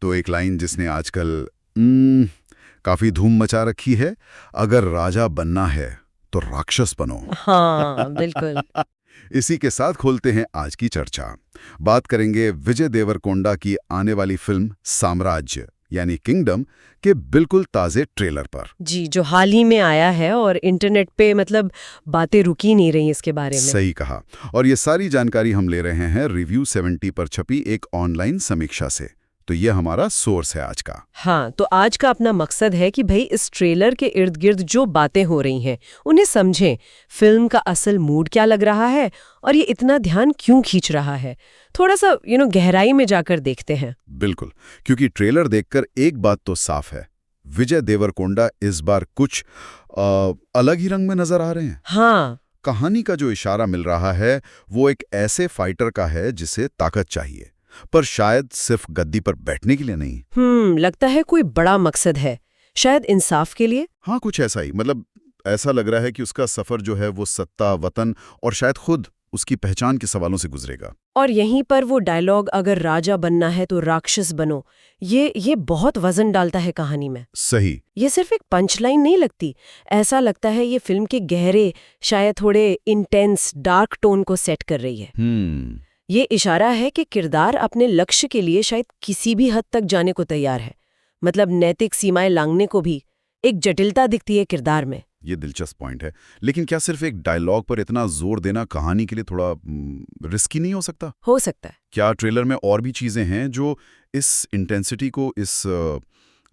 तो एक लाइन जिसने आजकल काफी धूम मचा रखी है, अगर राजा बनना है तो राक्षस बनो। हाँ बिल्कुल। इसी के साथ खोलते हैं आज की चर्चा। बात करेंगे विजय देवरकोंडा की आने वाली फिल्म साम्राज्य यानी किंगडम के बिल्कुल ताजे ट्रेलर पर। जी, जो हाल ही में आया है और इंटरनेट पे मतलब बातें रुकी नहीं रही इसके बारे में। सही कहा। और ये सारी जानकारी हम ले रहे हैं रिव्यू 70 पर छपी एक ऑनलाइन समीक्षा से। तो ये हमारा सोर्स है आज का। हाँ, तो आज का अपना मकसद है कि भाई इस ट्रेलर के इर्द गिर्द जो बातें हो रही हैं उन्हें समझें, फिल्म का असल मूड क्या लग रहा है और ये इतना ध्यान क्यों खींच रहा है, थोड़ा सा गहराई में जाकर देखते हैं। बिल्कुल, क्योंकि ट्रेलर देखकर एक बात तो साफ है, विजय देवरकोंडा इस बार कुछ अलग ही रंग में नजर आ रहे हैं। हाँ, कहानी का जो इशारा मिल रहा है वो एक ऐसे फाइटर का है जिसे ताकत चाहिए, पर शायद सिर्फ गद्दी पर बैठने के लिए नहीं। लगता है कोई बड़ा मकसद है, शायद इंसाफ के लिए। हाँ, कुछ ऐसा ही। मतलब ऐसा लग रहा है कि उसका सफर जो है वो सत्ता, वतन और शायद खुद उसकी पहचान के सवालों से गुजरेगा। और यहीं पर वो डायलॉग, अगर राजा बनना है तो राक्षस बनो, ये बहुत वजन डालता है कहानी में। सही। ये सिर्फ एक पंचलाइन नहीं लगती, ऐसा लगता है ये फिल्म के गहरे, शायद थोड़े इंटेंस डार्क टोन को सेट कर रही है। ये इशारा है कि किरदार अपने लक्ष्य के लिए शायद किसी भी हद तक जाने को तैयार है, मतलब नैतिक सीमाएं लांघने को भी। एक जटिलता दिखती है किरदार में। ये दिलचस्प पॉइंट है, लेकिन क्या सिर्फ एक डायलॉग पर इतना जोर देना कहानी के लिए थोड़ा रिस्की नहीं हो सकता? हो सकता है। क्या ट्रेलर में और भी चीजें हैं जो इस इंटेंसिटी को, इस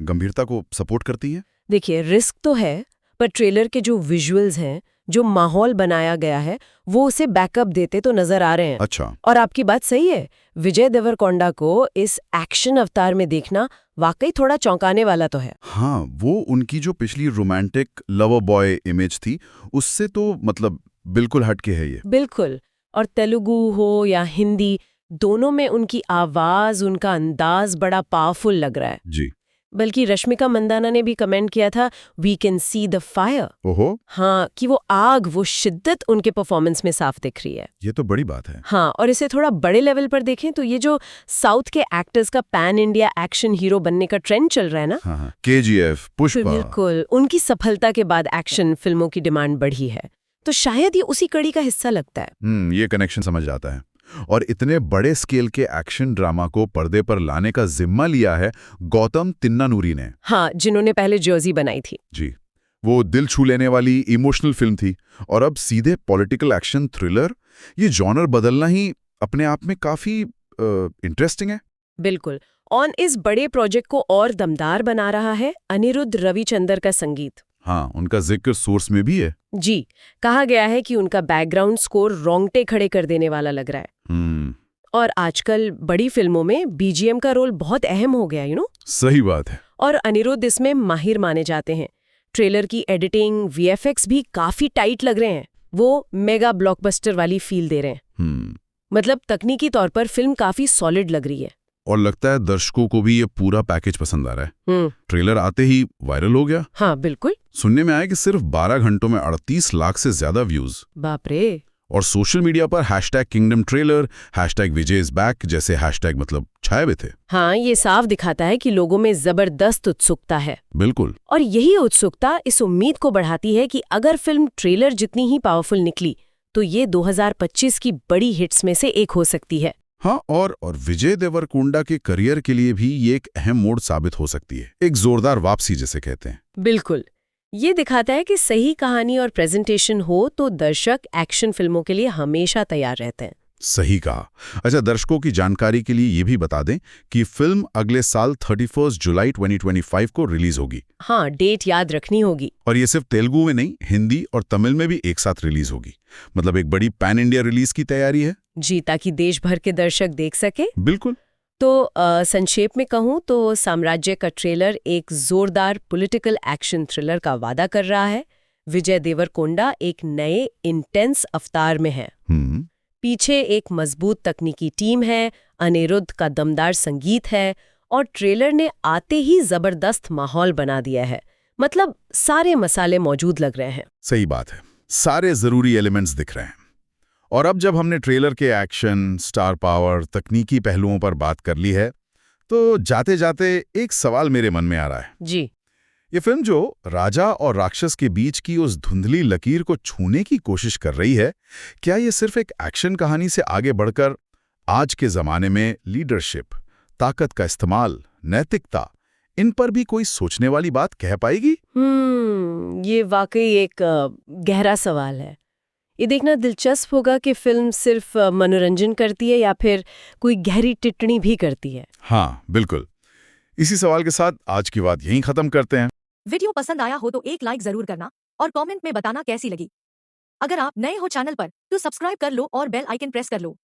गंभीरता को सपोर्ट करती हैं? देखिए, रिस्क तो है, पर ट्रेलर के जो विजुअल्स हैं, जो माहौल बनाया गया है, वो उसे बैकअप देते तो नजर आ रहे हैं। अच्छा। और आपकी बात सही है, विजय देवरकोंडा को इस एक्शन अवतार में देखना वाकई थोड़ा चौंकाने वाला तो है। हाँ, वो उनकी जो पिछली रोमांटिक लवर बॉय इमेज थी उससे तो मतलब बिल्कुल हटके है ये। बिल्कुल। और तेलुगु हो या हिंदी, दोनों में उनकी आवाज, उनका अंदाज बड़ा पावरफुल लग रहा है। जी। बल्कि रश्मिका मंदाना ने भी कमेंट किया था, we can see the fire. ओहो। हाँ, कि वो आग, वो शिद्दत उनके परफॉर्मेंस में साफ दिख रही है। ये तो बड़ी बात है। हाँ, और इसे थोड़ा बड़े लेवल पर देखें तो ये जो साउथ के एक्टर्स का पैन इंडिया एक्शन हीरो बनने का ट्रेंड चल रहा है ना। हाँ, KGF, पुष्पा। बिल्कुल, उनकी सफलता के बाद एक्शन फिल्मों की डिमांड बढ़ी है, तो शायद ये उसी कड़ी का हिस्सा लगता है। ये कनेक्शन समझ आता है। और इतने बड़े स्केल के एक्शन ड्रामा को पर्दे पर लाने का जिम्मा लिया है गौतम तिन्नानूरी ने। हाँ, जिन्होंने पहले जर्सी बनाई थी। जी, वो दिल छू लेने वाली इमोशनल फिल्म थी, और अब सीधे पॉलिटिकल एक्शन थ्रिलर। ये जॉनर बदलना ही अपने आप में काफी इंटरेस्टिंग है। बिल्कुल। और इस बड़े प्रोजेक्ट को और दमदार बना रहा है अनिरुद्ध रविचंद्र का संगीत। हाँ, उनका जिक्र सोर्स में भी है। जी, कहा गया है कि उनका बैकग्राउंड स्कोर रोंगटे खड़े कर देने वाला लग रहा है। और आजकल बड़ी फिल्मों में बीजीएम का रोल बहुत अहम हो गया, सही बात है। और अनिरुद्ध इसमें माहिर माने जाते हैं। ट्रेलर की एडिटिंग, वीएफएक्स भी काफी टाइट लग रहे हैं। वो मेगा ब्लॉकबस्टर वाली फील दे रहे हैं। मतलब तकनीकी तौर पर फिल्म काफी सॉलिड लग रही है। और लगता है दर्शकों को भी ये पूरा पैकेज पसंद आ रहा है। ट्रेलर आते ही वायरल हो गया। हाँ बिल्कुल। सुनने में आया कि सिर्फ 12 घंटों में 38 लाख से ज्यादा व्यूज। बाप रे। और सोशल मीडिया पर #kingdom trailer, #Vijay is back जैसे हैशटैग मतलब छाए हुए थे। हाँ, ये साफ दिखाता है कि लोगों में जबरदस्त उत्सुकता है। बिल्कुल। और यही उत्सुकता इस उम्मीद को बढ़ाती है कि अगर फिल्म ट्रेलर जितनी ही पावरफुल निकली तो ये 2025 की बड़ी हिट्स में से एक हो सकती है। हाँ, और विजय देवरकोंडा के करियर के लिए भी ये एक अहम मोड़ साबित हो सकती है, एक जोरदार वापसी जिसे कहते हैं। बिल्कुल। ये दिखाता है कि सही कहानी और प्रेजेंटेशन हो तो दर्शक एक्शन फिल्मों के लिए हमेशा तैयार रहते हैं। सही कहा। अच्छा, दर्शकों की जानकारी के लिए ये भी बता दें कि फिल्म अगले साल 31 जुलाई 2025 को रिलीज होगी। हाँ, डेट याद रखनी होगी। और ये सिर्फ तेलुगु में नहीं, हिंदी और तमिल में भी एक साथ रिलीज होगी। मतलब एक बड़ी पैन इंडिया रिलीज की तैयारी है। जी, ताकि देश भर के दर्शक देख सके। बिल्कुल। तो संक्षेप में कहूँ तो साम्राज्य का ट्रेलर एक जोरदार पॉलिटिकल एक्शन थ्रिलर का वादा कर रहा है। विजय देवरकोंडा एक नए इंटेंस अवतार में है। पीछे एक मजबूत तकनीकी टीम है, अनिरुद्ध का दमदार संगीत है, और ट्रेलर ने आते ही जबरदस्त माहौल बना दिया है। मतलब सारे मसाले मौजूद लग रहे हैं। सही बात है, सारे जरूरी एलिमेंट्स दिख रहे हैं। और अब जब हमने ट्रेलर के एक्शन, स्टार पावर, तकनीकी पहलुओं पर बात कर ली है, तो जाते जाते एक सवाल मेरे मन में आ रहा है। जी। ये फिल्म जो राजा और राक्षस के बीच की उस धुंधली लकीर को छूने की कोशिश कर रही है, क्या ये सिर्फ एक एक्शन कहानी से आगे बढ़कर आज के जमाने में लीडरशिप, ताकत का इस्तेमाल, नैतिकता, इन पर भी कोई सोचने वाली बात कह पाएगी? ये वाकई एक गहरा सवाल है। ये देखना दिलचस्प होगा कि फिल्म सिर्फ मनोरंजन करती है या फिर कोई गहरी टिप्पणी भी करती है। हाँ, बिल्कुल। इसी सवाल के साथ आज की बात यहीं खत्म करते हैं। वीडियो पसंद आया हो तो एक लाइक जरूर करना और कमेंट में बताना कैसी लगी। अगर आप नए हो चैनल पर तो सब्सक्राइब कर लो और बेल आइकन प्रेस कर लो